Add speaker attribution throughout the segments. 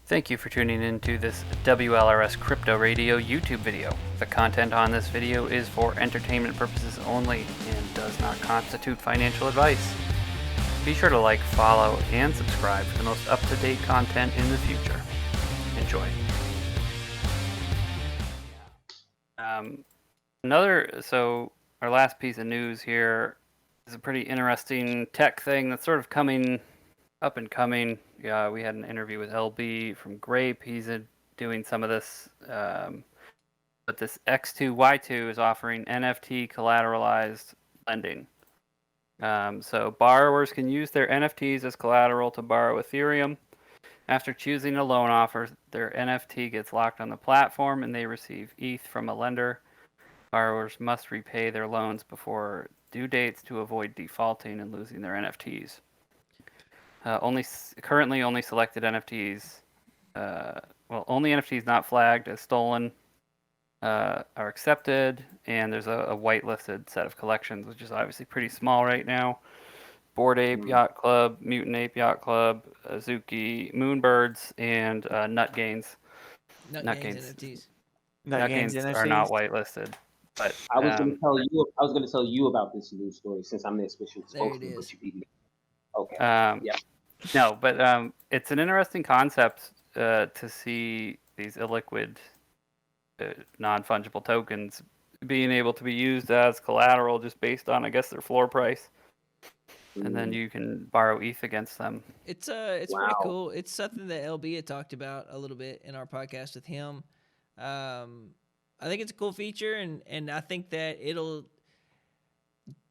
Speaker 1: Thank you for tuning in to this WLRS Crypto Radio YouTube video. The content on this video is for entertainment purposes only and does not constitute financial advice. Be sure to like, follow, and subscribe for the most up-to-date content in the future. Enjoy. Our last piece of news here is a pretty interesting tech thing that's sort of coming up and coming. Yeah, we had an interview with LB from Grape. He's doing some of this. But this X2Y2 is offering NFT collateralized lending. So borrowers can use their NFTs as collateral to borrow Ethereum. After choosing a loan offer, their NFT gets locked on the platform and they receive ETH from a lender. Borrowers must repay their loans before due dates to avoid defaulting and losing their NFTs. Currently only selected NFTs, only NFTs not flagged as stolen are accepted, and there's a whitelisted set of collections, which is obviously pretty small right now. Bored Ape Yacht Club, Mutant Ape Yacht Club, Azuki Moonbirds, and Nutgains.
Speaker 2: Nutgains NFTs.
Speaker 1: Nutgains are not whitelisted. But
Speaker 3: I was going to tell you about this news story since I'm the official spokesman. But you beat me. Okay. Yeah.
Speaker 1: No, but it's an interesting concept to see these illiquid, non-fungible tokens being able to be used as collateral just based on, I guess, their floor price. And then you can borrow ETH against them.
Speaker 2: It's pretty cool. It's something that LB had talked about a little bit in our podcast with him. I think it's a cool feature, and I think that it'll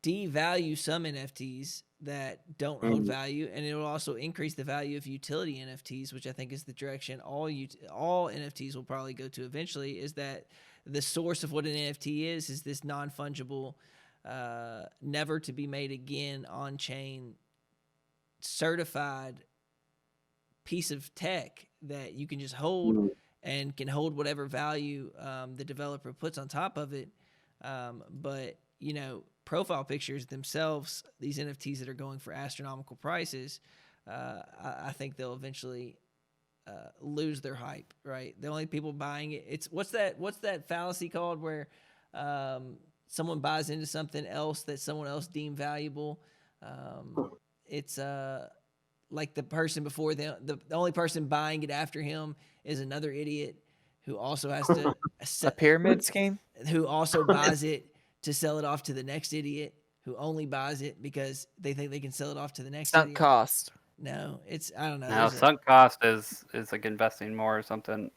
Speaker 2: devalue some NFTs that don't hold value, and it will also increase the value of utility NFTs, which I think is the direction all NFTs will probably go to eventually. Is that the source of what an NFT is this non-fungible, never to be made again on-chain certified piece of tech that you can just hold and can hold whatever value the developer puts on top of it. But, profile pictures themselves, these NFTs that are going for astronomical prices, I think they'll eventually lose their hype, right? The only people buying it, it's what's that fallacy called where someone buys into something else that someone else deemed valuable. It's like the person before them, the only person buying it after him is another idiot who also has to
Speaker 4: a pyramid scheme,
Speaker 2: who also buys it to sell it off to the next idiot who only buys it because they think they can sell it off to the next
Speaker 4: sunk
Speaker 2: idiot.
Speaker 4: cost.
Speaker 2: No, I don't know.
Speaker 1: No, sunk cost is like investing more or something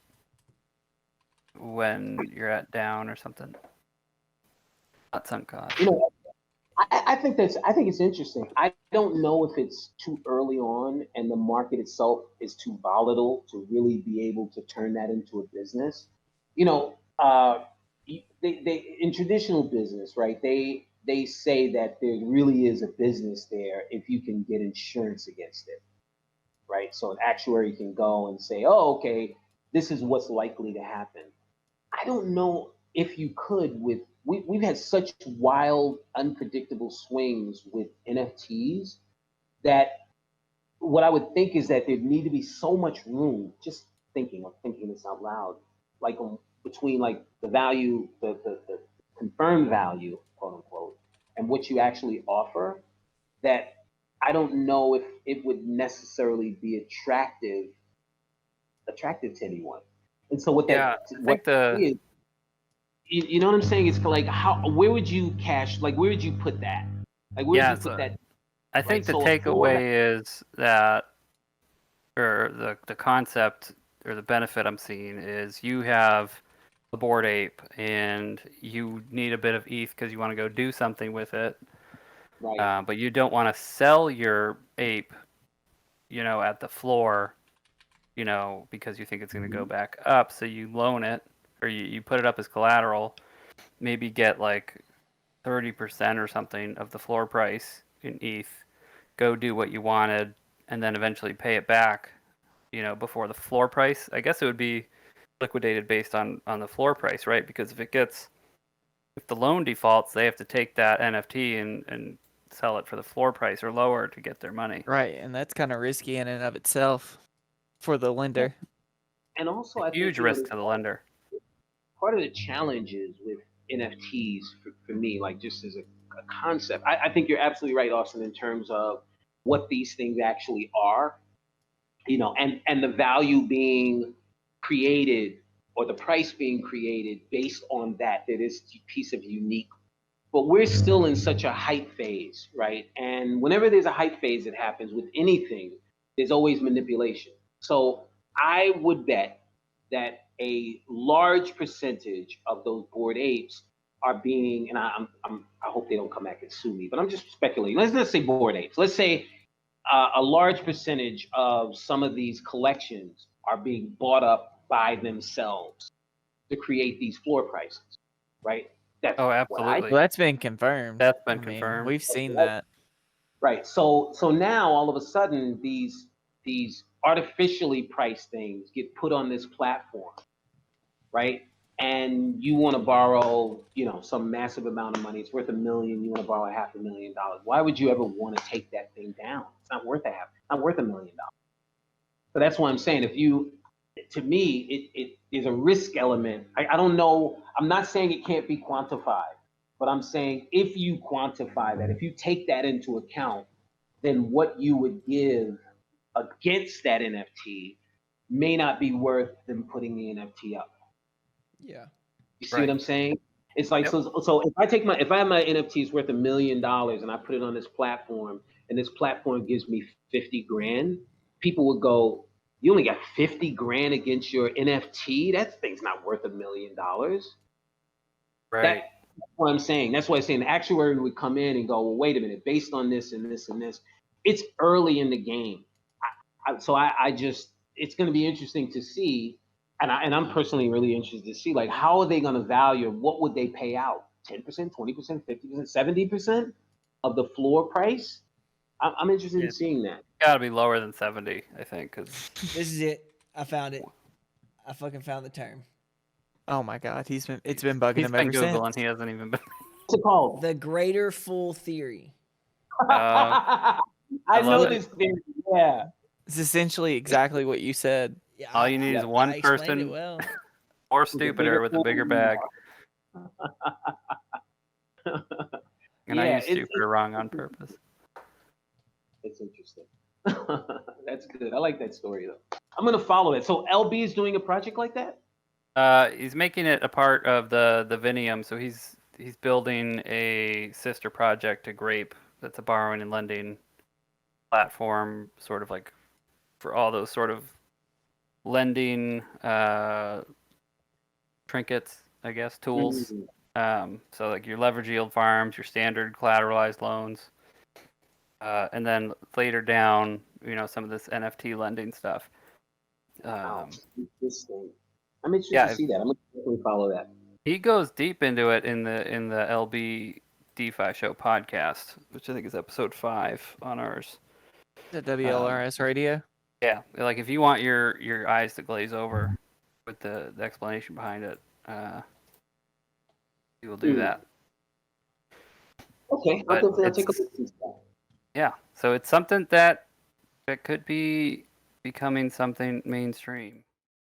Speaker 1: when you're at down or something. Not sunk cost.
Speaker 3: I think it's interesting. I don't know if it's too early on and the market itself is too volatile to really be able to turn that into a business. They in traditional business, right? They say that there really is a business there if you can get insurance against it, right? So an actuary can go and say, "Oh, okay, this is what's likely to happen." I don't know if you could with we've had such wild, unpredictable swings with NFTs that what I would think is that there'd need to be so much room. Just thinking this out loud, like between like the value, the confirmed value, quote unquote, and what you actually offer, that I don't know if it would necessarily be attractive to anyone. And so you know what I'm saying? It's like where would you put that? Like where would you put that?
Speaker 1: I think the takeaway is that, or the concept or the benefit I'm seeing is you have the Bored Ape and you need a bit of ETH because you want to go do something with it.
Speaker 3: Right.
Speaker 1: But you don't want to sell your ape, at the floor, because you think it's going to go back up. So you loan it or you put it up as collateral, maybe get like 30% or something of the floor price in ETH, go do what you wanted, and then eventually pay it back, before the floor price. I guess it would be liquidated based on the floor price, right? Because if the loan defaults, they have to take that NFT and sell it for the floor price or lower to get their money.
Speaker 4: Right, and that's kind of risky in and of itself for the lender.
Speaker 3: And also, I think
Speaker 1: Huge risk to the lender.
Speaker 3: part of the challenges with NFTs for me, like just as a concept, I think you're absolutely right, Austin, in terms of what these things actually are, and the value being created or the price being created based on that is a piece of unique. But we're still in such a hype phase, right? And whenever there's a hype phase that happens with anything, there's always manipulation. So I would bet that a large percentage of those Bored Apes are being, and I hope they don't come back and sue me, but I'm just speculating. Let's say Bored Apes. Let's say a large percentage of some of these collections are being bought up by themselves to create these floor prices, right? That's
Speaker 1: absolutely.
Speaker 4: Well, that's been confirmed.
Speaker 1: That's been confirmed.
Speaker 4: We've seen that.
Speaker 3: Right. So now all of a sudden these artificially priced things get put on this platform, right? And you want to borrow, some massive amount of money. It's worth $1 million. You want to borrow $500,000. Why would you ever want to take that thing down? It's not worth not worth $1 million. So that's why I'm saying to me, it is a risk element. I don't know. I'm not saying it can't be quantified, but I'm saying if you quantify that, if you take that into account, then what you would give against that NFT may not be worth them putting the NFT up.
Speaker 2: Yeah.
Speaker 3: You see what I'm saying? It's like, so if I have my NFTs worth $1 million and I put it on this platform and this platform gives me 50 grand, people would go, you only got 50 grand against your NFT? That thing's not worth $1 million.
Speaker 1: Right.
Speaker 3: That's what I'm saying. That's why I'm saying the actuary would come in and go, well, wait a minute, based on this and this and this. It's early in the game. So I just, it's going to be interesting to see. And I'm personally really interested to see, like, how are they going to value? What would they pay out? 10%, 20%, 50%, 70% of the floor price? I'm interested in seeing that.
Speaker 1: Got to be lower than 70, I think, because
Speaker 2: This is it. I found it. I fucking found the term.
Speaker 4: Oh my God, it's been bugging him ever
Speaker 1: Googling.
Speaker 4: since.
Speaker 1: He hasn't even been.
Speaker 3: What's it called?
Speaker 2: The greater fool theory.
Speaker 3: I know this theory. Yeah.
Speaker 4: It's essentially exactly what you said.
Speaker 2: Yeah,
Speaker 1: All you need is one
Speaker 2: I explained it
Speaker 1: person
Speaker 2: well.
Speaker 1: more stupider with a bigger bag. And I use stupider wrong on purpose.
Speaker 3: It's interesting. That's good. I like that story, though. I'm going to follow it. So LB is doing a project like that?
Speaker 1: He's making it a part of the Vinium, so he's building a sister project to Grape that's a borrowing and lending platform, sort of like for all those sort of lending trinkets, I guess, tools. So like your leverage yield farms, your standard collateralized loans, and then later down, some of this NFT lending stuff.
Speaker 3: Interesting. I'm interested to see that. I'm going to definitely follow that.
Speaker 1: He goes deep into it in the LB DeFi Show podcast, which I think is episode 5 on ours.
Speaker 4: The WLRS radio.
Speaker 1: Yeah, like if you want your eyes to glaze over with the explanation behind it, he will do that.
Speaker 3: Okay, I'll take a look at that.
Speaker 1: Yeah, so it's something that could be becoming something mainstream.